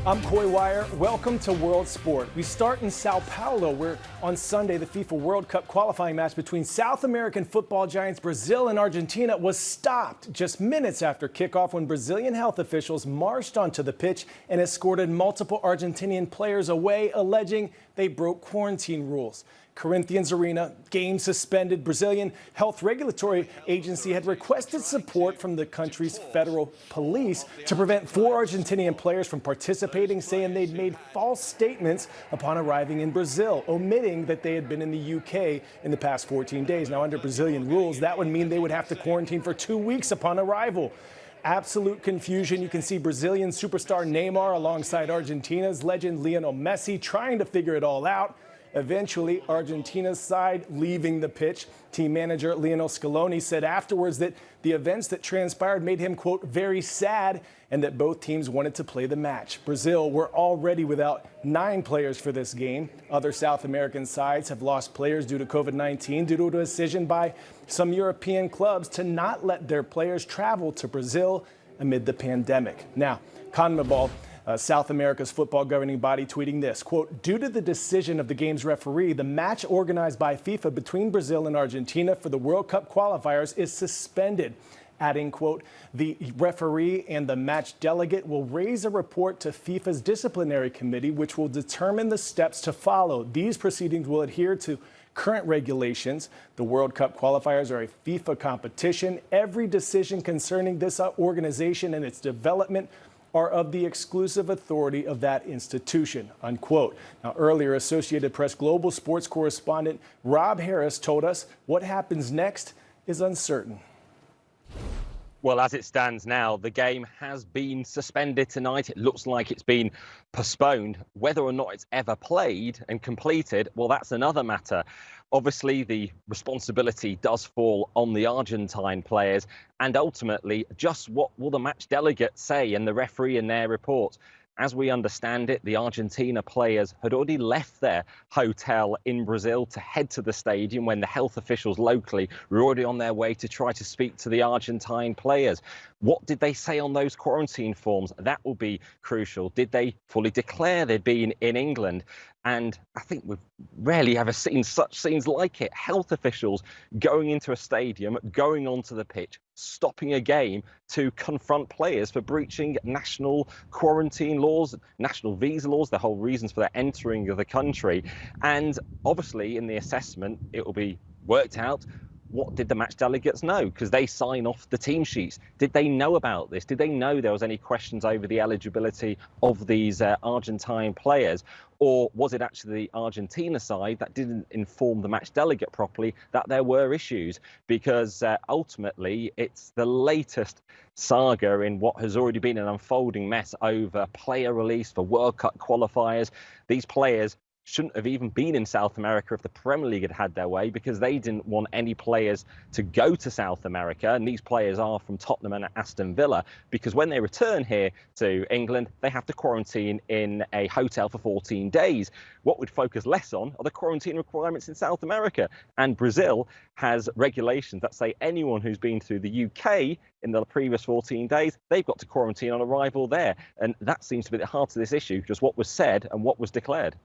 I'm Coy Wire. Welcome to World Sport. We start in Sao Paulo, where on Sunday the FIFA World Cup qualifying match between South American football giants Brazil and Argentina was stopped just minutes after kickoff when Brazilian health officials marched onto the pitch and escorted multiple Argentinian players away, alleging they broke quarantine rules. Corinthians Arena, game suspended. Brazilian health regulatory agency had requested support from the country's federal police to prevent 4 Argentinian players from participating, saying they'd made false statements upon arriving in Brazil, omitting that they had been in the UK in the past 14 days. Now, under Brazilian rules, that would mean they would have to quarantine for 2 weeks upon arrival. Absolute confusion. You can see Brazilian superstar Neymar alongside Argentina's legend Lionel Messi trying to figure it all out. Eventually, Argentina's side leaving the pitch. Team manager Lionel Scaloni said afterwards that the events that transpired made him, quote, very sad, and that both teams wanted to play the match. Brazil were already without 9 players for this game. Other South American sides have lost players due to COVID-19 due to a decision by some European clubs to not let their players travel to Brazil amid the pandemic. Now, CONMEBOL, South America's football governing body, tweeting this, quote, due to the decision of the game's referee, the match organized by FIFA between Brazil and Argentina for the World Cup qualifiers is suspended. Adding, quote, the referee and the match delegate will raise a report to FIFA's disciplinary committee, which will determine the steps to follow. These proceedings will adhere to current regulations. The World Cup qualifiers are a FIFA competition. Every decision concerning this organization and its development are of the exclusive authority of that institution, unquote. Now, earlier, Associated Press global sports correspondent Rob Harris told us what happens next is uncertain. Well, as it stands now, the game has been suspended tonight. It looks like it's been postponed. Whether or not it's ever played and completed, well, that's another matter. Obviously, the responsibility does fall on the Argentine players, and ultimately, just what will the match delegates say and the referee in their report? As we understand it, the Argentina players had already left their hotel in Brazil to head to the stadium when the health officials locally were already on their way to try to speak to the Argentine players. What did they say on those quarantine forms? That will be crucial. Did they fully declare they'd been in England? And I think we've rarely ever seen such scenes like it. Health officials going into a stadium, going onto the pitch, stopping a game to confront players for breaching national quarantine laws, national visa laws, the whole reasons for their entering of the country. And obviously in the assessment, it will be worked out. What did the match delegates know? Because they sign off the team sheets. Did they know about this? Did they know there was any questions over the eligibility of these Argentine players? Or was it actually the Argentina side that didn't inform the match delegate properly that there were issues? Because ultimately, it's the latest saga in what has already been an unfolding mess over player release for World Cup qualifiers. These players shouldn't have even been in South America if the Premier League had had their way, because they didn't want any players to go to South America. And these players are from Tottenham and Aston Villa, because when they return here to England, they have to quarantine in a hotel for 14 days. What we'd focus less on are the quarantine requirements in South America. And Brazil has regulations that say anyone who's been through the UK in the previous 14 days, they've got to quarantine on arrival there. And that seems to be the heart of this issue, just what was said and what was declared.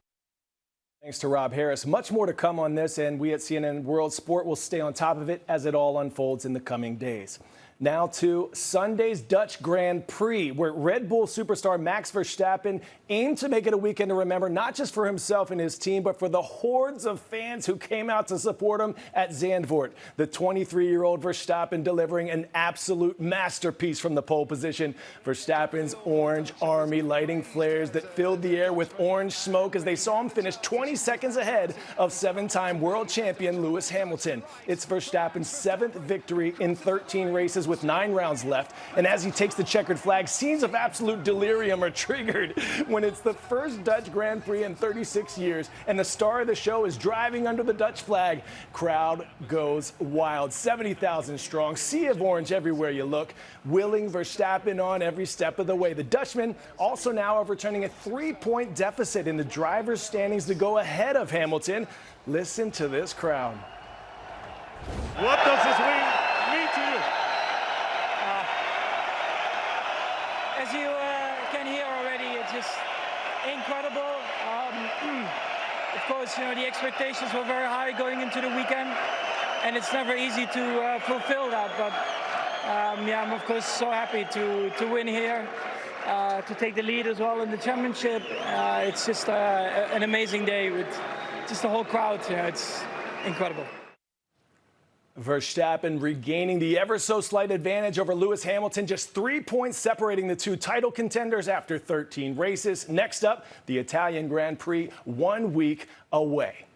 Thanks to Rob Harris. Much more to come on this, and we at CNN World Sport will stay on top of it as it all unfolds in the coming days. Now to Sunday's Dutch Grand Prix, where Red Bull superstar Max Verstappen aimed to make it a weekend to remember, not just for himself and his team, but for the hordes of fans who came out to support him at Zandvoort. The 23-year-old Verstappen delivering an absolute masterpiece from the pole position. Verstappen's Orange Army lighting flares that filled the air with orange smoke as they saw him finish 20 seconds ahead of 7-time world champion Lewis Hamilton. It's Verstappen's 7th victory in 13 races with 9 rounds left. And as he takes the checkered flag, scenes of absolute delirium are triggered when it's the first Dutch Grand Prix in 36 years and the star of the show is driving under the Dutch flag. Crowd goes wild. 70,000 strong, sea of orange everywhere you look, willing Verstappen on every step of the way. The Dutchman also now overturning a 3-point deficit in the driver's standings to go ahead of Hamilton. Listen to this crowd. What does this mean to you? As you can hear already, it's just incredible. Of course, the expectations were very high going into the weekend, and it's never easy to fulfill that. But I'm of course so happy to win here, to take the lead as well in the championship. It's just an amazing day with just the whole crowd. It's incredible. Verstappen regaining the ever so slight advantage over Lewis Hamilton, just 3 points separating the two title contenders after 13 races. Next up, the Italian Grand Prix 1 week away.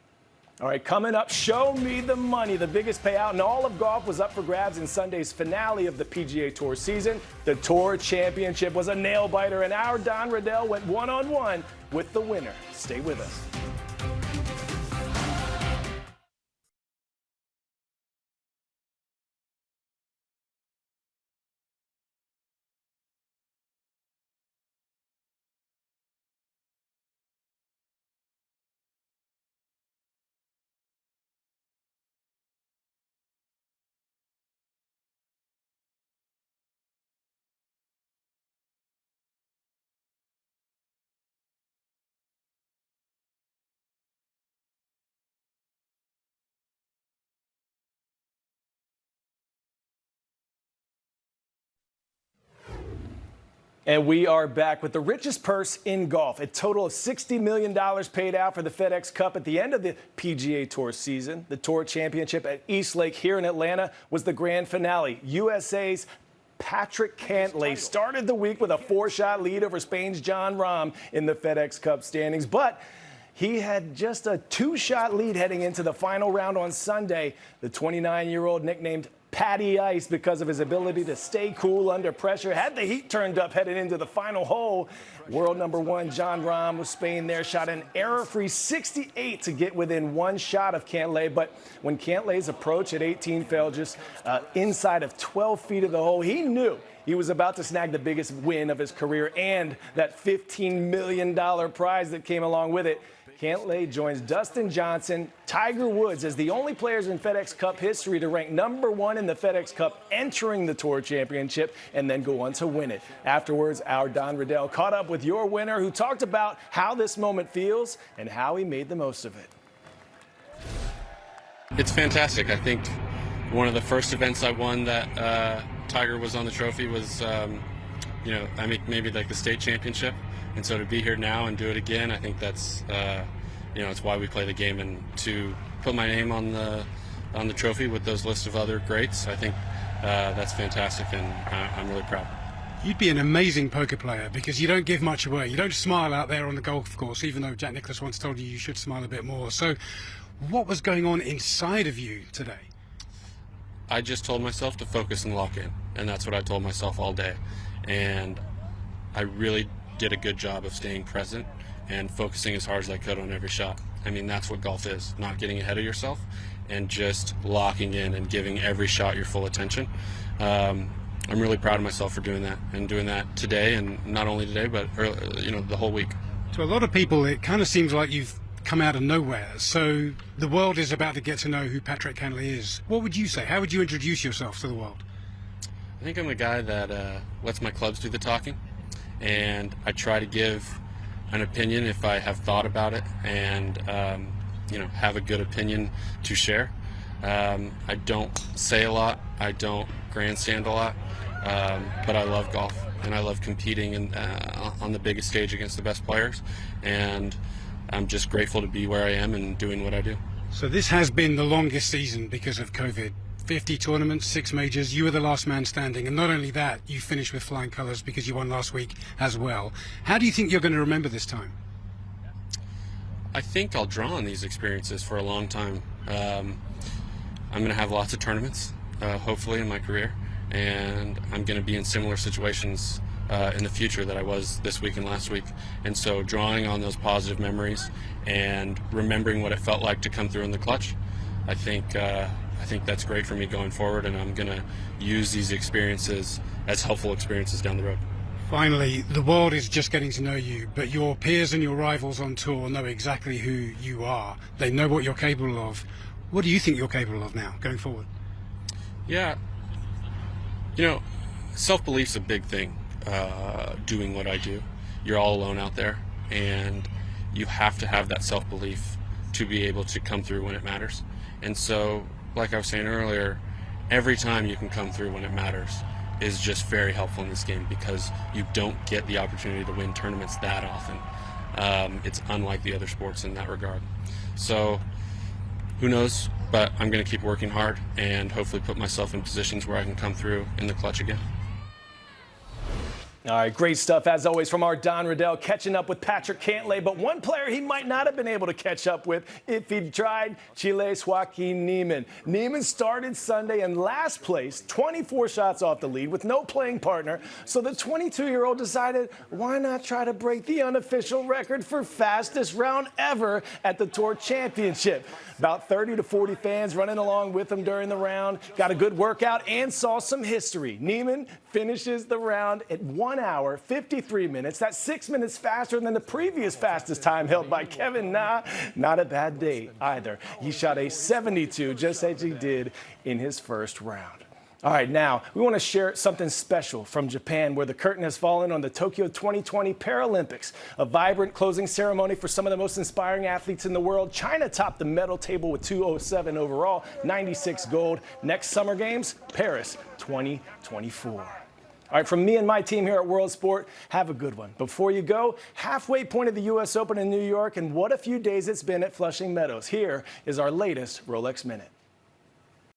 All right, coming up, show me the money. The biggest payout in all of golf was up for grabs in Sunday's finale of the PGA Tour season. The Tour Championship was a nail-biter, and our Don Riddell went one-on-one with the winner. Stay with us. And we are back with the richest purse in golf. A total of $60 million paid out for the FedEx Cup at the end of the PGA Tour season. The Tour Championship at East Lake here in Atlanta was the grand finale. USA's Patrick Cantlay started the week with a 4-shot lead over Spain's Jon Rahm in the FedEx Cup standings, but he had just a 2-shot lead heading into the final round on Sunday. The 29-year-old, nicknamed Patty Ice because of his ability to stay cool under pressure, had the heat turned up headed into the final hole. World number 1 Jon Rahm of Spain there shot an error-free 68 to get within 1 shot of Cantlay, but when Cantlay's approach at 18 fell just inside of 12 feet of the hole, he knew he was about to snag the biggest win of his career and that $15 million prize that came along with it. Cantlay joins Dustin Johnson, Tiger Woods as the only players in FedEx Cup history to rank number 1 in the FedEx Cup entering the Tour Championship and then go on to win it. Afterwards, our Don Riddell caught up with your winner, who talked about how this moment feels and how he made the most of it. It's fantastic. I think one of the first events I won that Tiger was on the trophy was, maybe like the state championship. And so to be here now and do it again, I think that's, it's why we play the game. And to put my name on the trophy with those list of other greats, I think that's fantastic, and I'm really proud. You'd be an amazing poker player because you don't give much away. You don't smile out there on the golf course, even though Jack Nicklaus once told you should smile a bit more. So what was going on inside of you today? I just told myself to focus and lock in, and that's what I told myself all day. And I really did a good job of staying present and focusing as hard as I could on every shot. I mean, that's what golf is, not getting ahead of yourself and just locking in and giving every shot your full attention. I'm really proud of myself for doing that, and doing that today, and not only today, but the whole week. To a lot of people, it kind of seems like you've come out of nowhere. So the world is about to get to know who Patrick Cantlay is. What would you say? How would you introduce yourself to the world? I think I'm a guy that lets my clubs do the talking. And I try to give an opinion if I have thought about it, and have a good opinion to share. I don't say a lot, I don't grandstand a lot, but I love golf, and I love competing on the biggest stage against the best players, and I'm just grateful to be where I am and doing what I do. So this has been the longest season because of COVID. 50 tournaments, 6 majors, you were the last man standing, and not only that, you finished with flying colours because you won last week as well. How do you think you're going to remember this time? I think I'll draw on these experiences for a long time. I'm going to have lots of tournaments, hopefully, in my career, and I'm going to be in similar situations in the future that I was this week and last week. And so drawing on those positive memories and remembering what it felt like to come through in the clutch, I think that's great for me going forward, and I'm going to use these experiences as helpful experiences down the road. Finally, the world is just getting to know you, but your peers and your rivals on tour know exactly who you are. They know what you're capable of. What do you think you're capable of now, going forward? Yeah, self-belief's a big thing. doing what I do. You're all alone out there, and you have to have that self-belief to be able to come through when it matters. And so, like I was saying earlier, every time you can come through when it matters is just very helpful in this game, because you don't get the opportunity to win tournaments that often. It's unlike the other sports in that regard. So who knows, but I'm going to keep working hard and hopefully put myself in positions where I can come through in the clutch again. All right, great stuff as always from our Don Riddell, catching up with Patrick Cantlay. But one player he might not have been able to catch up with if he'd tried, Chile's Joaquin Niemann. Niemann started Sunday in last place, 24 shots off the lead with no playing partner. So the 22-year-old decided, why not try to break the unofficial record for fastest round ever at the Tour Championship? About 30 to 40 fans running along with him during the round. Got a good workout and saw some history. Niemann finishes the round at 1 hour, 53 minutes. That's 6 minutes faster than the previous fastest time held by Kevin Na. Not a bad day either. He shot a 72, just as he did in his first round. All right, now we want to share something special from Japan, where the curtain has fallen on the Tokyo 2020 Paralympics. A vibrant closing ceremony for some of the most inspiring athletes in the world. China topped the medal table with 207 overall, 96 gold. Next Summer Games, Paris 2024. All right, from me and my team here at World Sport, have a good one. Before you go, halfway point of the U.S. Open in New York, and what a few days it's been at Flushing Meadows. Here is our latest Rolex Minute.